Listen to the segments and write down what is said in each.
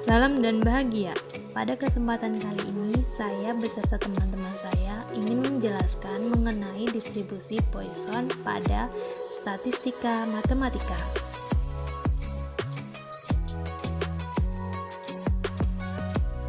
Salam dan bahagia. Pada kesempatan kali ini, saya beserta teman-teman saya ingin menjelaskan mengenai distribusi Poisson pada statistika matematika.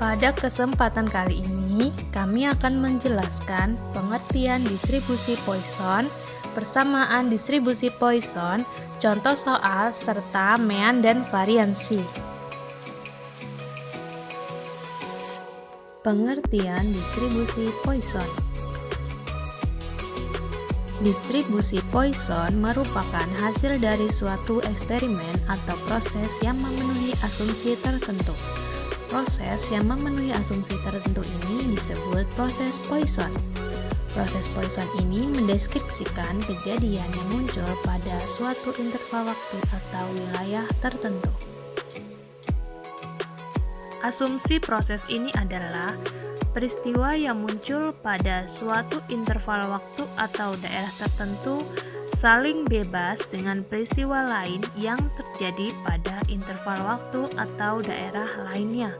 Pada kesempatan kali ini, kami akan menjelaskan pengertian distribusi Poisson, persamaan distribusi Poisson, contoh soal, serta mean dan variansi. Pengertian distribusi Poisson. Distribusi Poisson merupakan hasil dari suatu eksperimen atau proses yang memenuhi asumsi tertentu. Proses yang memenuhi asumsi tertentu ini disebut proses Poisson. Proses Poisson ini mendeskripsikan kejadian yang muncul pada suatu interval waktu atau wilayah tertentu. Asumsi proses ini adalah peristiwa yang muncul pada suatu interval waktu atau daerah tertentu saling bebas dengan peristiwa lain yang terjadi pada interval waktu atau daerah lainnya.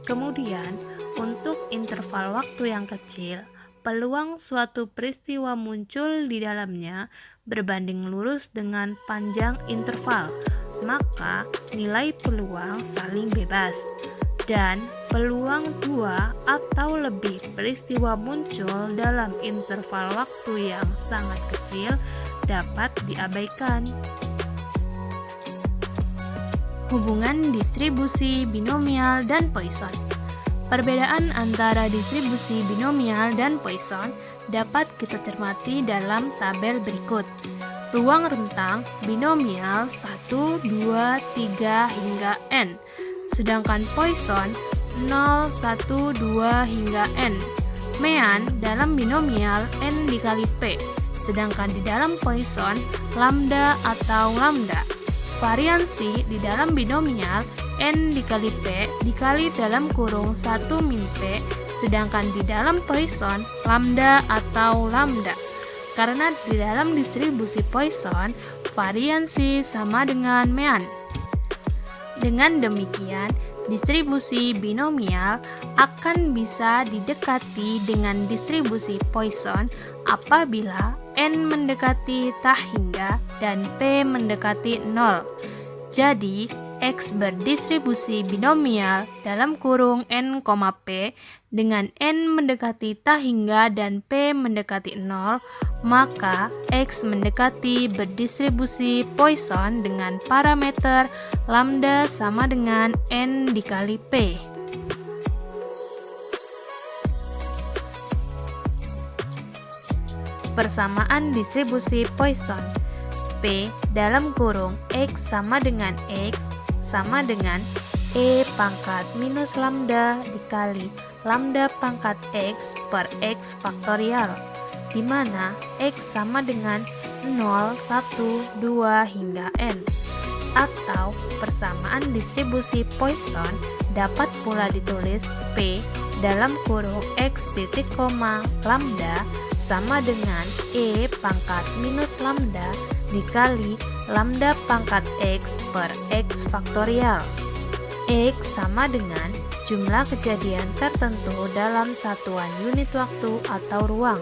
Kemudian, untuk interval waktu yang kecil, peluang suatu peristiwa muncul di dalamnya berbanding lurus dengan panjang interval, maka nilai peluang saling bebas. Dan peluang 2 atau lebih peristiwa muncul dalam interval waktu yang sangat kecil dapat diabaikan. Hubungan distribusi binomial dan Poisson. Perbedaan antara distribusi binomial dan Poisson dapat kita cermati dalam tabel berikut. Ruang rentang binomial 1, 2, 3 hingga n. Sedangkan Poisson 0, 1, 2 hingga n. Mean dalam binomial n dikali p, sedangkan di dalam Poisson lambda atau lambda. Variansi di dalam binomial n dikali p dikali dalam kurung 1 min p, sedangkan di dalam Poisson lambda atau lambda. Karena di dalam distribusi Poisson variansi sama dengan mean. Dengan demikian, distribusi binomial akan bisa didekati dengan distribusi Poisson apabila n mendekati tak hingga dan p mendekati 0. Jadi, X berdistribusi binomial dalam kurung n, p dengan n mendekati tak hingga dan p mendekati 0, maka X mendekati berdistribusi Poisson dengan parameter lambda sama dengan n dikali p. Persamaan distribusi Poisson. P dalam kurung X sama dengan X sama dengan E pangkat minus lambda dikali lambda pangkat X per X faktorial, di mana X sama dengan 0, 1, 2 hingga n. Atau persamaan distribusi Poisson dapat pula ditulis P dalam kurung X titik koma lambda sama dengan E pangkat minus lambda dikali lambda pangkat X per X faktorial. X sama dengan jumlah kejadian tertentu dalam satuan unit waktu atau ruang.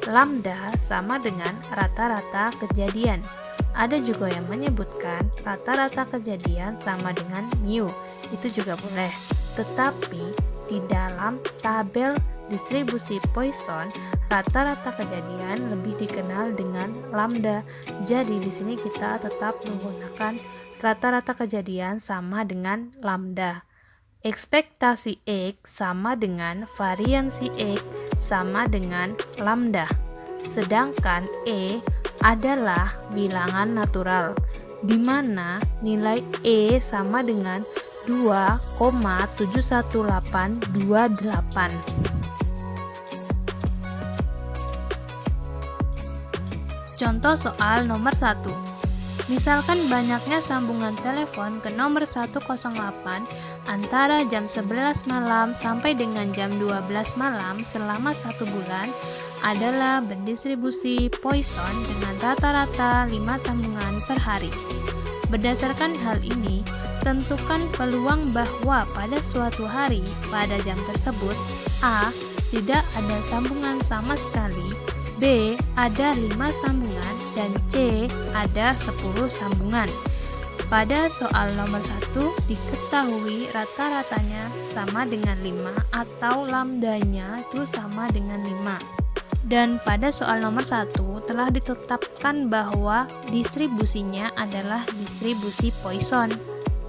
Lambda sama dengan rata-rata kejadian. Ada juga yang menyebutkan rata-rata kejadian sama dengan mu. Itu juga boleh. Tetapi di dalam tabel distribusi Poisson, rata-rata kejadian lebih dikenal dengan lambda. Jadi di sini kita tetap menggunakan rata-rata kejadian sama dengan lambda. Ekspektasi X sama dengan variansi X sama dengan lambda. Sedangkan E adalah bilangan natural, di mana nilai E sama dengan 2,71828. Contoh soal nomor 1. Misalkan banyaknya sambungan telepon ke nomor 108 antara jam 11 malam sampai dengan jam 12 malam selama 1 bulan adalah berdistribusi Poisson dengan rata-rata 5 sambungan per hari. Berdasarkan hal ini, Tentukan peluang bahwa pada suatu hari pada jam tersebut A. Tidak ada sambungan sama sekali, B. Ada 5 sambungan, dan C. Ada 10 sambungan. Pada soal nomor 1 diketahui rata-ratanya sama dengan 5 atau lambdanya itu sama dengan 5. Dan pada soal nomor 1 telah ditetapkan bahwa distribusinya adalah distribusi Poisson.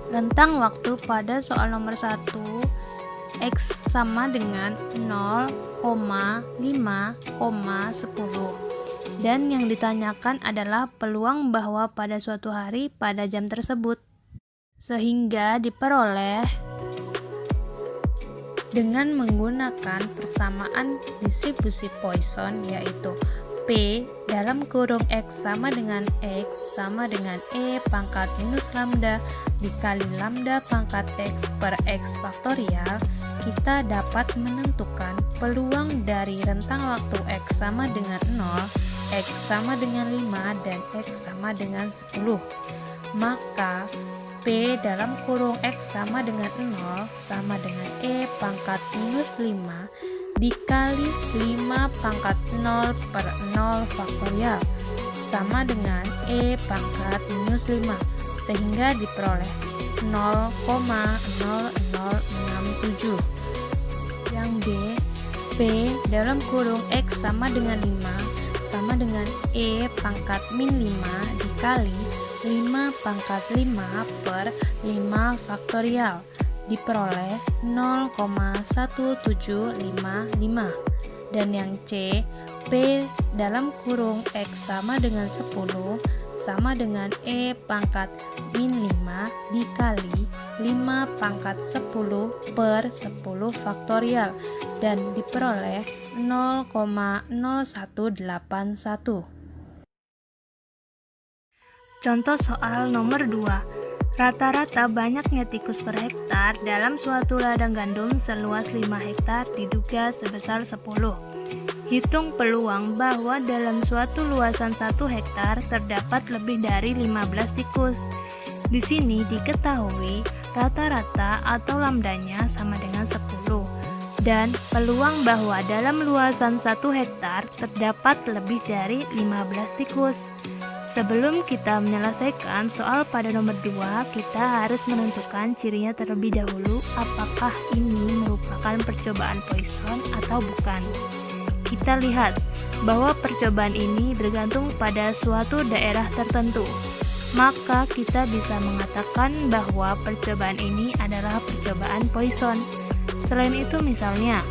Rentang waktu pada soal nomor 1 X sama dengan 0,5,10. Dan yang ditanyakan adalah peluang bahwa pada suatu hari pada jam tersebut. Sehingga diperoleh dengan menggunakan persamaan distribusi Poisson, yaitu P dalam kurung X sama dengan X sama dengan E pangkat minus lambda dikali lambda pangkat X per X faktorial. Kita dapat menentukan peluang dari rentang waktu X sama dengan 0, X sama dengan 5, dan X sama dengan 10. Maka P dalam kurung X sama dengan 0 sama dengan E pangkat minus 5 dikali 5 pangkat 0 per 0 faktorial sama dengan E pangkat minus 5, sehingga diperoleh 0,0067. Yang B, P dalam kurung X sama dengan 5 sama dengan E pangkat min 5 dikali 5 pangkat 5 per 5 faktorial diperoleh 0,1755. Dan yang C, P dalam kurung X sama dengan 10 sama dengan E pangkat min 5 dikali 5 pangkat 10 per 10 faktorial dan diperoleh 0,0181. Contoh soal nomor 2. Rata-rata banyaknya tikus per hektar dalam suatu ladang gandum seluas 5 hektar diduga sebesar 10. Hitung peluang bahwa dalam suatu luasan 1 hektar terdapat lebih dari 15 tikus. Di sini diketahui rata-rata atau lambdanya sama dengan 10 dan peluang bahwa dalam luasan 1 hektar terdapat lebih dari 15 tikus. Sebelum kita menyelesaikan soal pada nomor 2, kita harus menentukan cirinya terlebih dahulu, apakah ini merupakan percobaan Poisson atau bukan. Kita lihat bahwa percobaan ini bergantung pada suatu daerah tertentu. Maka kita bisa mengatakan bahwa percobaan ini adalah percobaan Poisson. Selain itu misalnya,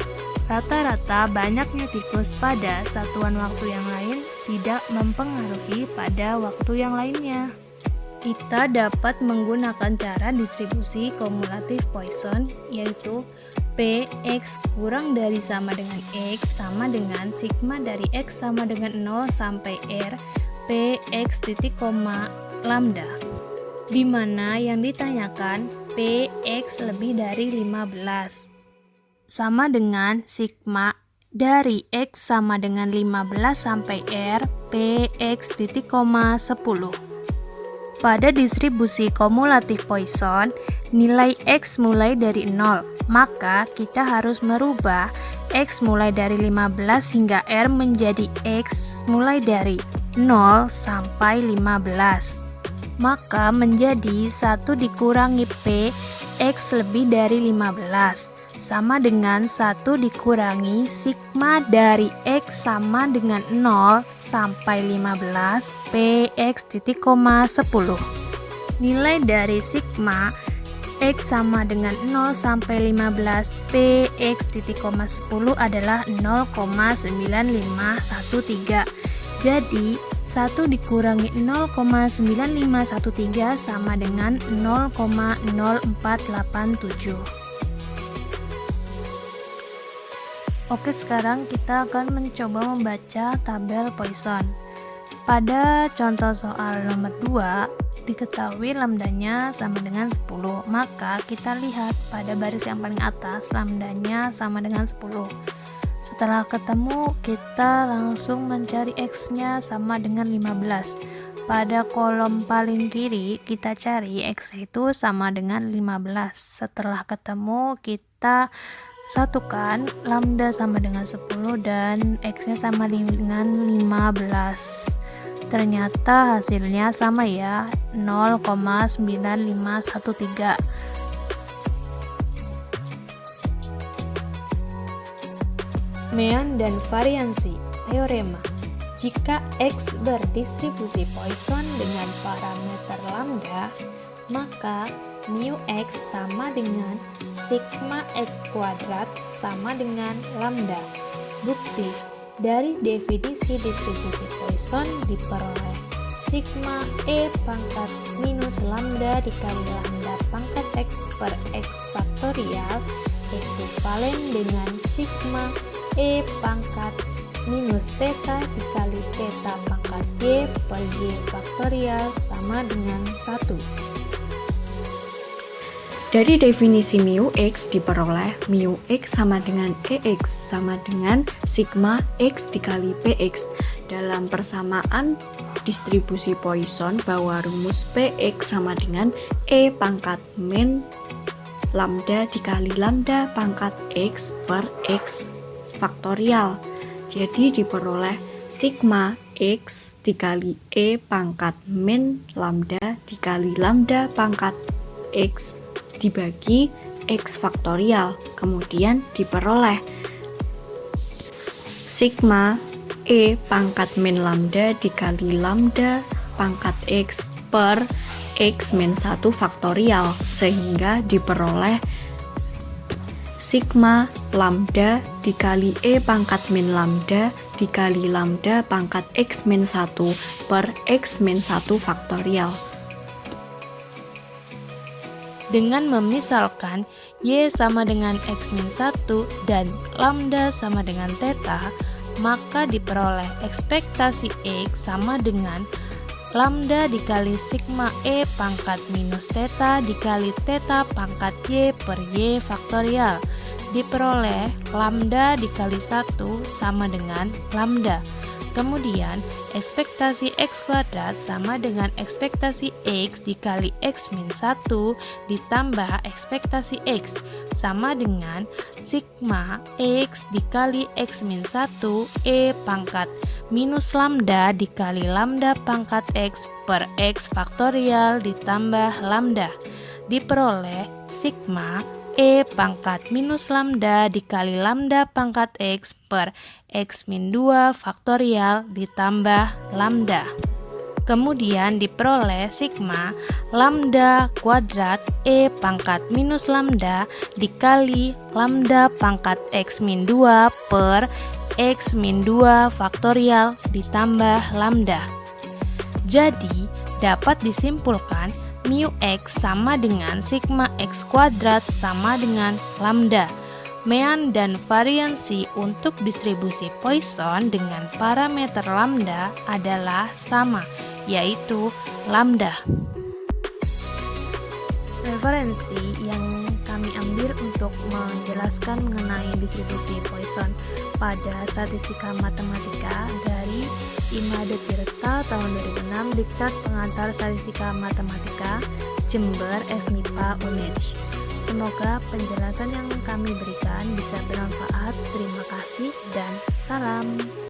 rata-rata banyaknya tikus pada satuan waktu yang lain tidak mempengaruhi pada waktu yang lainnya. Kita dapat menggunakan cara distribusi kumulatif Poisson, yaitu Px kurang dari sama dengan X sama dengan sigma dari X sama dengan 0 sampai R Px titik koma lambda, di mana yang ditanyakan Px lebih dari 15 sama dengan sigma dari X sama dengan 15 sampai R Px titik koma 10. Pada distribusi kumulatif Poisson, nilai X mulai dari 0, maka kita harus merubah X mulai dari 15 hingga R menjadi X mulai dari 0 sampai 15. Maka menjadi 1 dikurangi P X lebih dari 15 sama dengan 1 dikurangi sigma dari X sama dengan 0 sampai 15 Px titik koma 10. Nilai dari sigma X sama dengan 0 sampai 15 Px titik koma 10 adalah 0,9513. Jadi 1 dikurangi 0,9513 sama dengan 0,0487. Oke, sekarang kita akan mencoba membaca tabel Poisson. Pada contoh soal nomor 2, diketahui lambdanya sama dengan 10. Maka kita lihat pada baris yang paling atas, lambdanya sama dengan 10. Setelah ketemu, kita langsung mencari X-nya sama dengan 15. Pada kolom paling kiri kita cari X itu sama dengan 15. Setelah ketemu kita satukan, lambda sama dengan 10 dan X-nya sama dengan 15. Ternyata hasilnya sama ya, 0,9513. Mean dan variansi teorema. Jika X berdistribusi Poisson dengan parameter lambda, maka mu X sama dengan sigma X kuadrat sama dengan lambda. Bukti dari definisi distribusi Poisson diperoleh sigma E pangkat minus lambda dikali lambda pangkat X per X faktorial ekuivalen dengan sigma E pangkat minus theta dikali theta pangkat Y per Y faktorial sama dengan 1. Dari definisi mu X diperoleh mu X sama dengan EX sama dengan sigma X dikali PX. Dalam persamaan distribusi Poisson bahwa rumus PX sama dengan E pangkat min lambda dikali lambda pangkat X per X faktorial. Jadi diperoleh sigma X dikali E pangkat min lambda dikali lambda pangkat X dibagi X faktorial. Kemudian diperoleh sigma E pangkat min lambda dikali lambda pangkat X per X min 1 faktorial. Sehingga diperoleh sigma lambda dikali E pangkat min lambda dikali lambda pangkat X min 1 per X min 1 faktorial. Dengan memisalkan Y sama dengan X min 1 dan lambda sama dengan theta, maka diperoleh ekspektasi X sama dengan lambda dikali sigma E pangkat minus theta dikali theta pangkat Y per Y faktorial. Diperoleh lambda dikali 1 sama dengan lambda. Kemudian ekspektasi X kuadrat sama dengan ekspektasi X dikali X min 1 ditambah ekspektasi X sama dengan sigma X dikali X min 1 E pangkat minus lambda dikali lambda pangkat X per X faktorial ditambah lambda. Diperoleh sigma E pangkat minus lambda dikali lambda pangkat X per X min 2 faktorial ditambah lambda. Kemudian diperoleh sigma lambda kuadrat E pangkat minus lambda dikali lambda pangkat X min 2 per X min 2 faktorial ditambah lambda. Jadi dapat disimpulkan mu X sama dengan sigma X kuadrat sama dengan lambda. Mean dan variansi untuk distribusi Poisson dengan parameter lambda adalah sama, yaitu lambda. Referensi yang kami ambil untuk menjelaskan mengenai distribusi Poisson pada statistika matematika dari Imade Tirta tahun 2006, Diktat Pengantar Statistika Matematika, Jember, FMIPA UNEJ. Semoga penjelasan yang kami berikan bisa bermanfaat. Terima kasih dan salam.